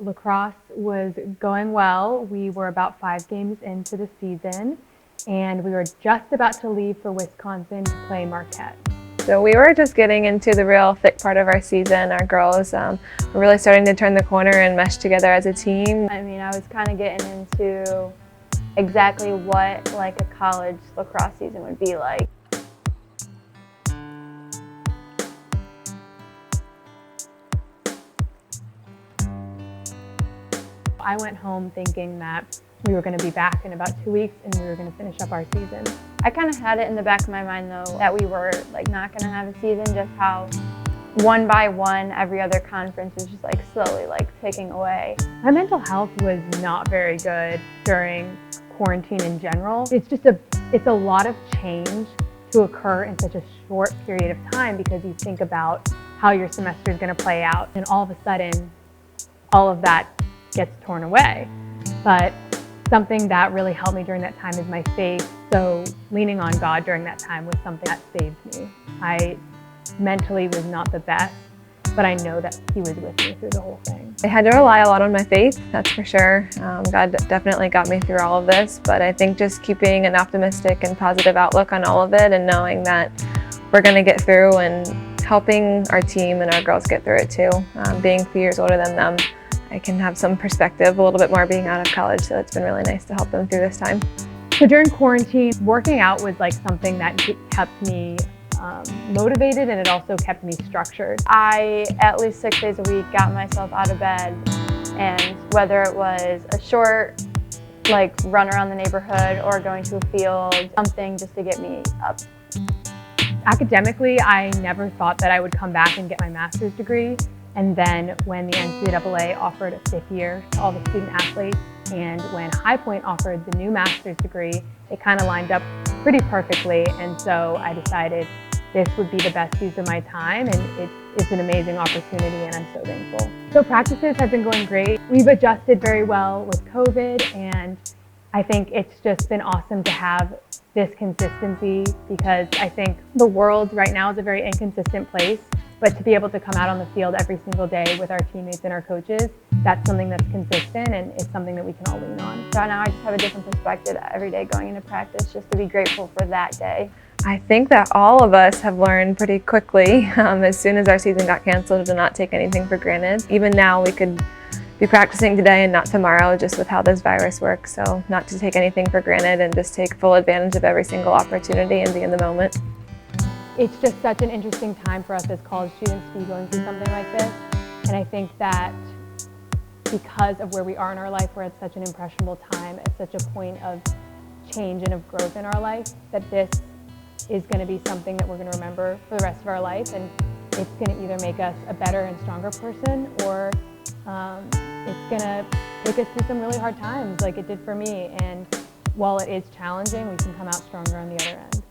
Lacrosse was going well. We were about 5 games into the season, and we were just about to leave for Wisconsin to play Marquette. So we were just getting into the real thick part of our season. Our girls were really starting to turn the corner and mesh together as a team. I mean, I was kind of getting into exactly what like a college lacrosse season would be like. I went home thinking that we were going to be back in about 2 weeks and we were going to finish up our season. I kind of had it in the back of my mind though that we were like not going to have a season, just how one by one every other conference was just like slowly like ticking away. My mental health was not very good during quarantine in general. It's a lot of change to occur in such a short period of time because you think about how your semester is going to play out, and all of a sudden all of that gets torn away. But something that really helped me during that time is my faith. So leaning on God during that time was something that saved me. I mentally was not the best, but I know that He was with me through the whole thing. I had to rely a lot on my faith, that's for sure. God definitely got me through all of this, but I think just keeping an optimistic and positive outlook on all of it and knowing that we're going to get through and helping our team and our girls get through it too. Being a few years older than them, I can have some perspective a little bit more being out of college, so it's been really nice to help them through this time. So during quarantine, working out was like something that kept me motivated, and it also kept me structured. I, at least 6 days a week, got myself out of bed, and whether it was a short like run around the neighborhood or going to a field, something just to get me up. Academically, I never thought that I would come back and get my master's degree. And then when the NCAA offered a 5th year to all the student athletes, and when High Point offered the new master's degree, it kind of lined up pretty perfectly. And so I decided this would be the best use of my time, and it's an amazing opportunity, and I'm so thankful. So practices have been going great. We've adjusted very well with COVID, and I think it's just been awesome to have this consistency, because I think the world right now is a very inconsistent place. But to be able to come out on the field every single day with our teammates and our coaches, that's something that's consistent, and it's something that we can all lean on. So now I just have a different perspective every day going into practice, just to be grateful for that day. I think that all of us have learned pretty quickly as soon as our season got canceled to not take anything for granted. Even now we could be practicing today and not tomorrow, just with how this virus works. So not to take anything for granted and just take full advantage of every single opportunity and be in the moment. It's just such an interesting time for us as college students to be going through something like this. And I think that because of where we are in our life, we're at such an impressionable time, at such a point of change and of growth in our life, that this is going to be something that we're going to remember for the rest of our life. And it's going to either make us a better and stronger person, or it's going to take us through some really hard times like it did for me. And while it is challenging, we can come out stronger on the other end.